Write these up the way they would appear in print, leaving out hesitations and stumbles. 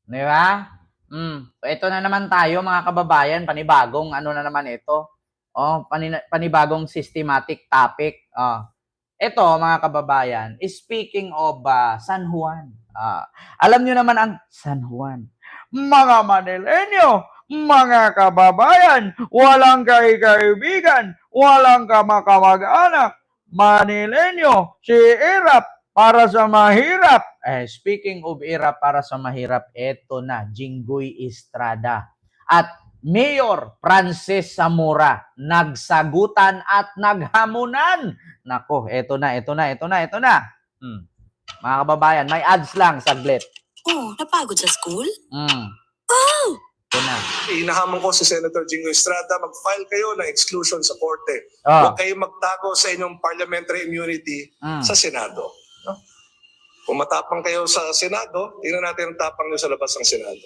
Di ba? So, ito na naman tayo, mga kababayan, panibagong ano na naman ito. Panibagong systematic topic. Ito, mga kababayan, speaking of San Juan. Alam nyo naman ang San Juan. Mga Manileño, mga kababayan, walang kaibigan, walang kamag-anak. Manileño, si Irap para sa mahirap. Speaking of Irap para sa mahirap, eto na, Jinggoy Estrada. At Mayor Francis Zamora, nagsagutan at naghamunan. Nako, eto na. Mga kababayan, may ads lang, saglit. Napagod sa school? Ito na. Inahamon ko si Senator Jinggoy Estrada, mag-file kayo ng exclusion sa korte. Huwag kayo magtago sa inyong parliamentary immunity sa Senado. No? Kung matapang kayo sa Senado, tingnan natin ang tapang nyo sa labas ng Senado.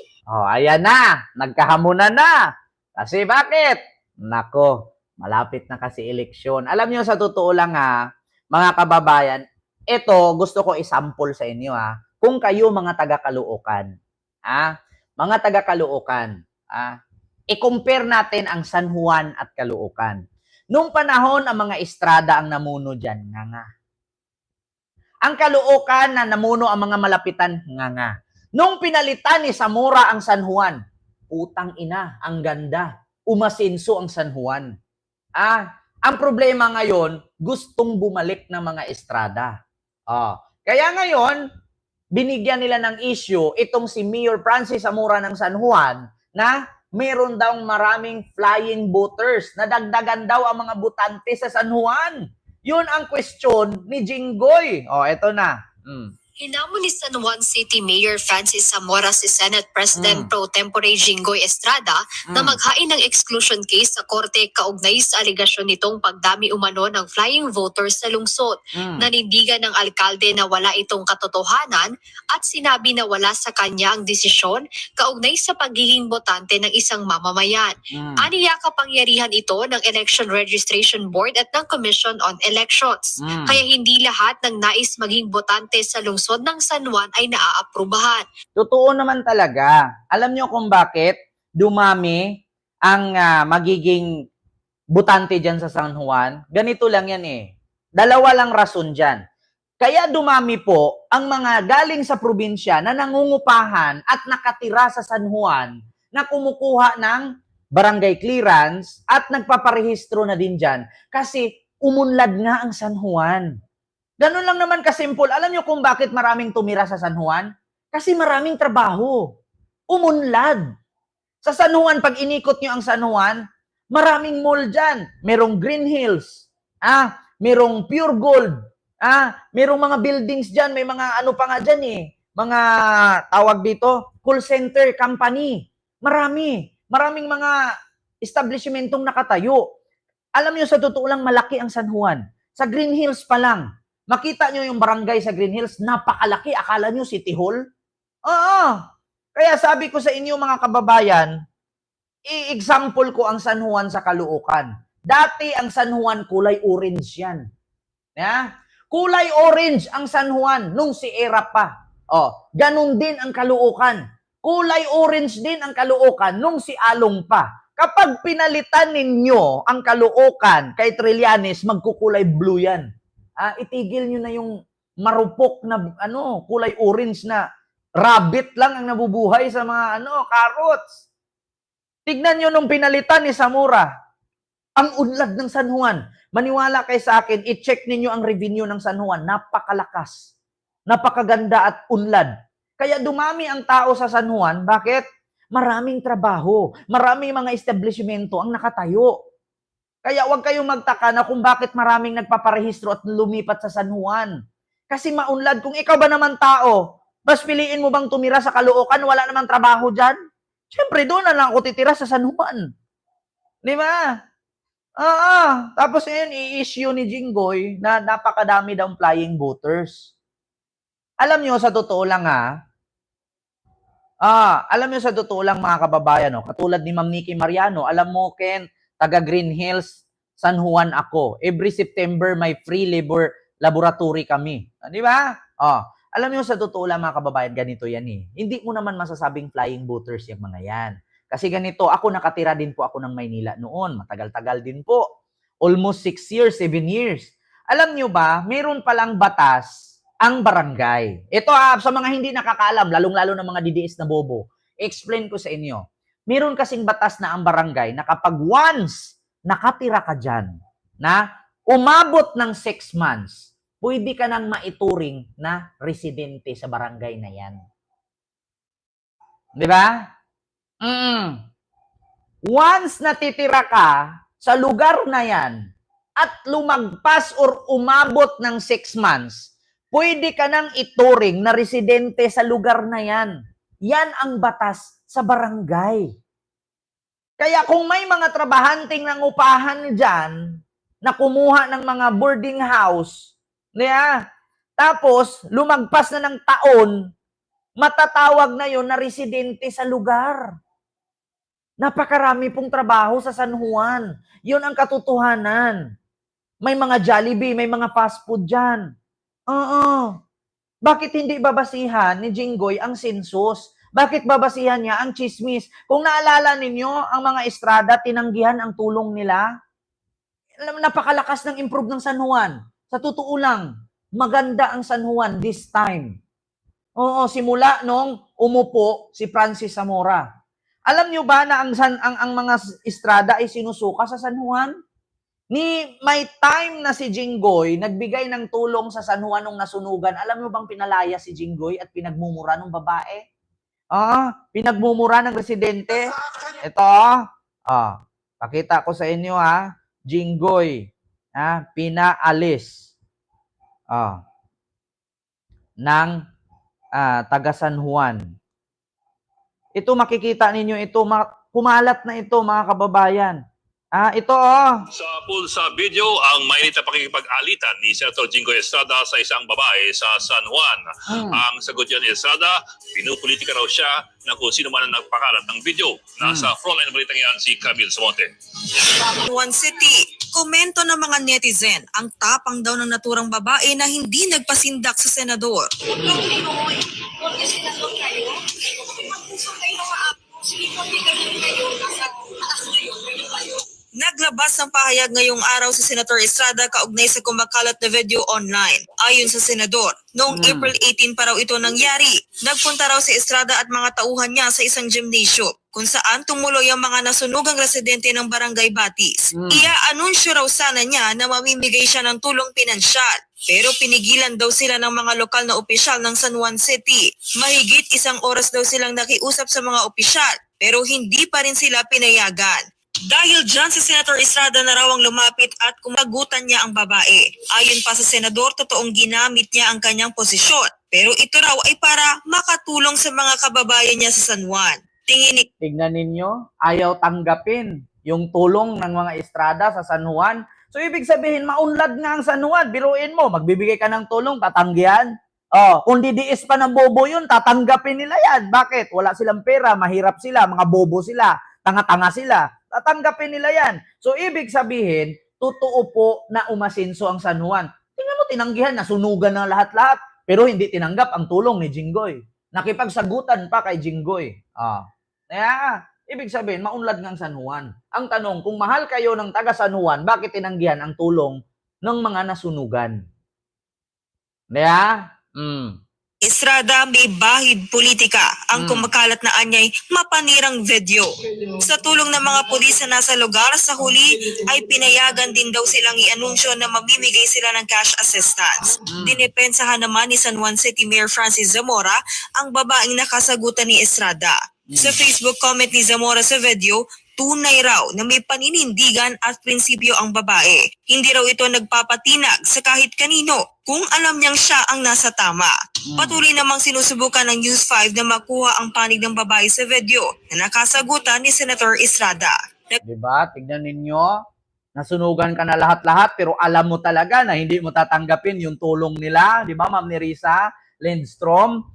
Ayan na. Nagkahamunan na. Kasi bakit? Nako, malapit na kasi eleksyon. Alam nyo, sa totoo lang mga kababayan, ito gusto ko isample sa inyo kung kayo mga taga-Caloocan, mga taga-Caloocan, i-compare natin ang San Juan at Caloocan. Nung panahon, ang mga Estrada ang namuno dyan, nga. Ang Caloocan na namuno ang mga malapitan, nga. Nung pinalitan ni Zamora ang San Juan, putang ina, ang ganda. Umasinso ang San Juan. Ang problema ngayon, gustong bumalik ng mga Estrada. Kaya ngayon, binigyan nila ng issue itong si Mayor Francis Zamora ng San Juan na meron daw maraming flying voters. Nadagdagan daw ang mga botante sa San Juan. Yun ang question ni Jinggoy. Eto na. Hinamon ni San Juan City Mayor Francis Zamora si Senate President Pro Tempore Jinggoy Estrada na maghain ng exclusion case sa korte kaugnay sa aligasyon nitong pagdami umano ng flying voters sa lungsod. Nanindigan ng alkalde na wala itong katotohanan at sinabi na wala sa kanya ang desisyon kaugnay sa pagiging botante ng isang mamamayan. Aniya kapangyarihan ito ng Election Registration Board at ng Commission on Elections. Kaya hindi lahat ng nais maging botante sa lungsod ng San Juan ay naaaprubahan. Totoo naman talaga. Alam nyo kung bakit dumami ang magiging botante dyan sa San Juan? Ganito lang yan Dalawa lang rason dyan. Kaya dumami po ang mga galing sa probinsya na nangungupahan at nakatira sa San Juan na kumukuha ng barangay clearance at nagpaparehistro na din dyan kasi umunlad nga ang San Juan. Ganun lang naman kasimple. Alam nyo kung bakit maraming tumira sa San Juan? Kasi maraming trabaho. Umunlad. Sa San Juan, pag inikot nyo ang San Juan, maraming mall dyan. Merong Green Hills. Merong Pure Gold. Merong mga buildings dyan. May mga ano pa nga dyan Mga tawag dito, call center company. Maraming mga establishmentong nakatayo. Alam nyo, sa totoo lang, malaki ang San Juan. Sa Green Hills pa lang. Makita nyo yung barangay sa Green Hills, napakalaki. Akala nyo City Hall? Kaya sabi ko sa inyo mga kababayan, i-example ko ang San Juan sa Caloocan. Dati ang San Juan kulay orange yan. Kulay orange ang San Juan nung si Era pa. Ganun din ang Caloocan. Kulay orange din ang Caloocan nung si Along pa. Kapag pinalitan ninyo ang Caloocan kay Trillanes, magkukulay blue yan. Itigil nyo na yung marupok na kulay orange na rabbit lang ang nabubuhay sa mga carrots. Tignan nyo nung pinalitan ni Zamora, ang unlad ng San Juan. Maniwala kayo sa akin, i-check ninyo ang revenue ng San Juan. Napakalakas, napakaganda at unlad. Kaya dumami ang tao sa San Juan. Bakit? Maraming trabaho, maraming mga establishmento ang nakatayo. Kaya huwag kayong magtaka na kung bakit maraming nagpaparehistro at lumipat sa San Juan. Kasi maunlad. Kung ikaw ba naman tao, mas piliin mo bang tumira sa Caloocan, wala namang trabaho dyan? Siyempre, doon na lang ako titira sa San Juan. Di ba? Tapos ngayon, i-issue ni Jinggoy na napakadami daw flying voters. Alam nyo, sa totoo lang mga kababayan, katulad ni Ma'am Nikki Mariano, alam mo, Ken, taga Green Hills, San Juan ako. Every September, may free labor laboratory kami. Di ba? Alam niyo, sa totoo lang mga kababayan, ganito yan eh. Hindi mo naman masasabing flying boaters yung mga yan. Kasi ganito, ako nakatira din po ako ng Maynila noon. Matagal-tagal din po. Almost 6 years, 7 years. Alam niyo ba, meron palang batas ang barangay. Ito sa mga hindi nakakaalam, lalong-lalo ng mga DDS na bobo, explain ko sa inyo. Meron kasing batas na ang barangay na kapag once nakatira ka dyan, na umabot ng 6 months, pwede ka nang maituring na residente sa barangay na yan. Di ba? Once natitira ka sa lugar na yan at lumagpas or umabot ng 6 months, pwede ka nang ituring na residente sa lugar na yan. Yan ang batas sa barangay. Kaya kung may mga trabahanting nangupahan dyan na kumuha ng mga boarding house, tapos lumagpas na ng taon, matatawag na yon na residente sa lugar. Napakarami pong trabaho sa San Juan. Yun ang katotohanan. May mga Jollibee, may mga fast food dyan. Bakit hindi babasihan ni Jinggoy ang census? Bakit babasihan niya ang chismis? Kung naalala ninyo, ang mga Estrada, tinanggihan ang tulong nila. Napakalakas ng improve ng San Juan. Sa totoo lang, maganda ang San Juan this time. Simula nung umupo si Francis Zamora. Alam niyo ba na ang mga Estrada ay sinusuka sa San Juan? May time na si Jinggoy nagbigay ng tulong sa San Juan nung nasunugan. Alam niyo bang pinalaya si Jinggoy at pinagmumura ng babae? Pinagmumura ng residente. Ito, pakita ko sa inyo Jinggoy, pinaalis ng taga San Juan. Ito makikita ninyo ito, kumalat na ito mga kababayan. Ito Sa video, ang mainit na pakikipag-alitan ni Senator Jinggoy Estrada sa isang babae sa San Juan. Ang sagot niya ni Estrada, pinupolitika raw siya na kung sino man ang nagpakalat ng video. Nasa frontline ng balitang yan si Camille Samonte. Juan City, komento ng mga netizen, ang tapang daw ng naturang babae na hindi nagpasindak sa senador. Naglabas ng pahayag ngayong araw si Senator Estrada kaugnay sa kumakalat na video online. Ayon sa senador, noong April 18 pa raw ito nangyari. Nagpunta raw si Estrada at mga tauhan niya sa isang gymnasium kung saan tumuloy ang mga nasunugang residente ng Barangay Batis. Ia-anunsyo raw sana niya na mamimigay siya ng tulong pinansyal. Pero pinigilan daw sila ng mga lokal na opisyal ng San Juan City. Mahigit 1 oras daw silang nakiusap sa mga opisyal pero hindi pa rin sila pinayagan. Dahil dyan si Senator Estrada na raw ang lumapit at kumagutan niya ang babae. Ayon pa sa senador, totoong ginamit niya ang kanyang posisyon. Pero ito raw ay para makatulong sa mga kababayan niya sa San Juan. Tingnan ninyo, ayaw tanggapin yung tulong ng mga Estrada sa San Juan. So ibig sabihin, maunlad nga ang San Juan. Biruin mo, magbibigay ka ng tulong, tatanggihan. Kung didiis pa ng bobo yun, tatanggapin nila yan. Bakit? Wala silang pera, mahirap sila, mga bobo sila, tanga-tanga sila. Tatanggapin nila yan. So, ibig sabihin, totoo po na umasinso ang San Juan. Tingnan mo, tinanggihan, nasunugan na lahat-lahat. Pero hindi tinanggap ang tulong ni Jinggoy. Nakipagsagutan pa kay Jinggoy. Kaya, ibig sabihin, maunlad ng San Juan. Ang tanong, kung mahal kayo ng taga San Juan, bakit tinanggihan ang tulong ng mga nasunugan? Kaya, Estrada, may bahid politika ang kumakalat na anyay mapanirang video. Sa tulong ng mga pulis na nasa lugar sa huli ay pinayagan din daw silang i-anunsyo na mamimigay sila ng cash assistance. Dinepensahan naman ni San Juan City Mayor Francis Zamora ang babaeng nakasagutan ni Estrada. Sa Facebook comment ni Zamora sa video, tunay raw na may paninindigan at prinsipyo ang babae. Hindi raw ito nagpapatinag sa kahit kanino kung alam niyang siya ang nasa tama. Patuloy namang sinusubukan ng News 5 na makuha ang panig ng babae sa video na nakasagutan ni Senator Estrada. Diba? Tignan ninyo, nasunugan ka na lahat-lahat pero alam mo talaga na hindi mo tatanggapin yung tulong nila. Diba, Ma'am Nerissa Lindstrom?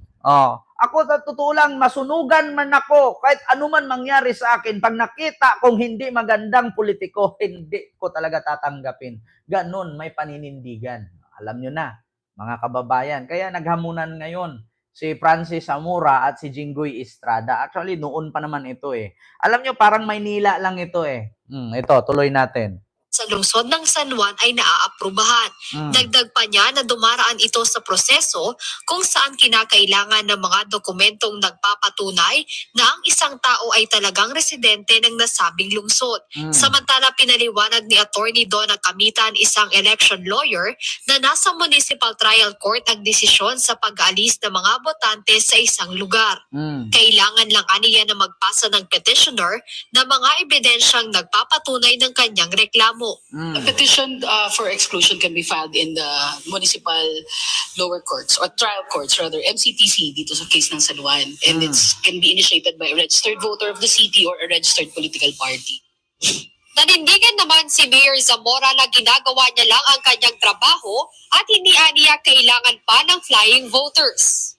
Ako sa totoo lang, masunugan man ako, kahit anuman mangyari sa akin, pag nakita kong hindi magandang politiko, hindi ko talaga tatanggapin. Ganon, may paninindigan. Alam nyo na, mga kababayan. Kaya naghamunan ngayon si Francis Zamora at si Jinggoy Estrada. Actually, noon pa naman ito eh. Alam nyo, parang Maynila lang ito eh. Ito, tuloy natin. Sa lungsod ng San Juan ay naaaprubahan. Dagdag pa niya na dumaraan ito sa proseso kung saan kinakailangan ng mga dokumentong nagpapatunay na ang isang tao ay talagang residente ng nasabing lungsod. Samantala pinaliwanag ni Attorney Donna Camitan, isang election lawyer, na nasa municipal trial court ang desisyon sa pag-aalis ng mga botante sa isang lugar. Kailangan lang aniya na magpasa ng petitioner na mga ebidensyang nagpapatunay ng kanyang reklamo. A petition for exclusion can be filed in the municipal lower courts or trial courts rather, MCTC dito sa case ng San Juan, and it can be initiated by a registered voter of the city or a registered political party. Nanindigan naman si Mayor Zamora na ginagawa niya lang ang kanyang trabaho at hindi aniya kailangan pa ng flying voters.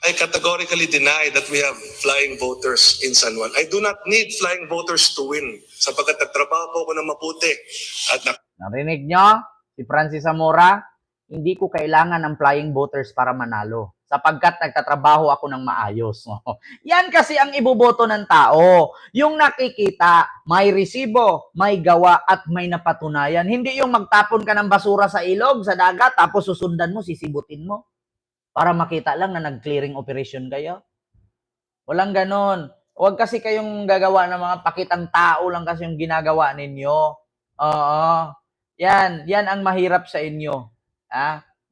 I categorically deny that we have flying voters in San Juan. I do not need flying voters to win sapagkat nagtrabaho po ako ng mabuti at Narinig nyo? Si Francis Zamora, hindi ko kailangan ng flying voters para manalo sapagkat nagtatrabaho ako ng maayos. Yan kasi ang iboboto ng tao. Yung nakikita, may resibo, may gawa at may napatunayan. Hindi yung magtapon ka ng basura sa ilog, sa dagat, tapos susundan mo, sisibutin mo para makita lang na nag-clearing operation kayo. Walang ganon. Huwag kasi kayong gagawa ng mga pakitang tao lang kasi yung ginagawa ninyo. Oo. Yan ang mahirap sa inyo.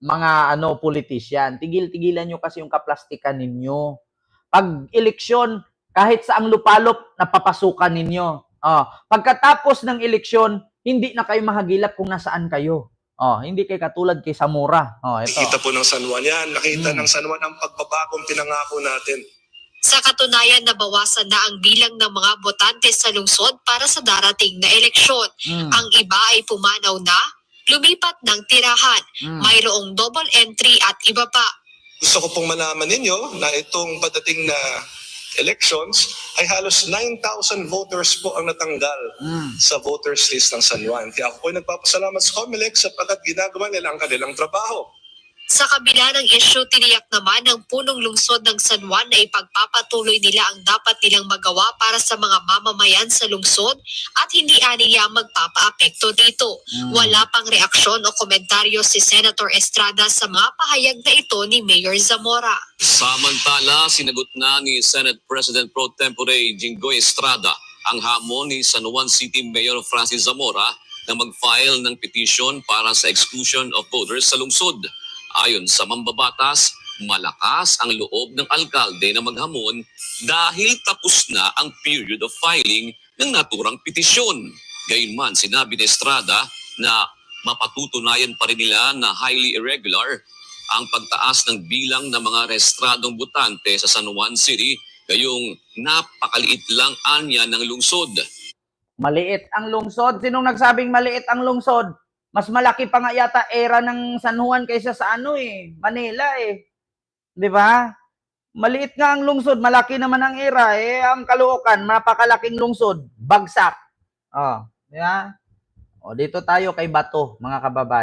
Mga politician. Tigil-tigilan nyo kasi yung kaplastikan ninyo. Pag eleksyon, kahit saang lupalop, napapasukan ninyo. Pagkatapos ng eleksyon, hindi na kayo mahagilap kung nasaan kayo. Hindi kayo katulad kay Zamora. Ito. nakita po ng San Juan yan. Nakita ng San Juan ang pagbabagong pinangako natin. Sa katunayan, nabawasan na ang bilang ng mga botante sa lungsod para sa darating na eleksyon. Ang iba ay pumanaw na, lumipat ng tirahan, mayroong double entry at iba pa. Gusto ko pong malaman ninyo na itong padating na elections ay halos 9,000 voters po ang natanggal sa voters list ng San Juan. Kaya ako po nagpapasalamat sa COMELEC sapagkat ginagawa nila ang kanilang trabaho. Sa kabila ng issue, tiniyak naman ng punong lungsod ng San Juan na ipagpapatuloy nila ang dapat nilang magawa para sa mga mamamayan sa lungsod at hindi aniya magpapaapekto dito. Wala pang reaksyon o komentaryo si Senator Estrada sa mga pahayag na ito ni Mayor Zamora. Samantala, sinagot na ni Senate President Pro Tempore Jinggoy Estrada ang hamon ni San Juan City Mayor Francis Zamora na mag-file ng petition para sa exclusion of voters sa lungsod. Ayon sa mambabatas, malakas ang loob ng alkalde na maghamon dahil tapos na ang period of filing ng naturang petisyon. Gayunman, sinabi ni Estrada na mapatutunayan pa rin nila na highly irregular ang pagtaas ng bilang ng mga rehistradong botante sa San Juan City, gayong napakaliit lang anya ng lungsod. Maliit ang lungsod. Sinong nagsabing maliit ang lungsod? Mas malaki pa nga yata era ng San Juan kaysa sa Manila eh. 'Di ba? Maliit nga ang lungsod, malaki naman ang era ang Caloocan, napakalaking lungsod, bagsak. Di ba? Dito tayo kay Bato, mga kababayan.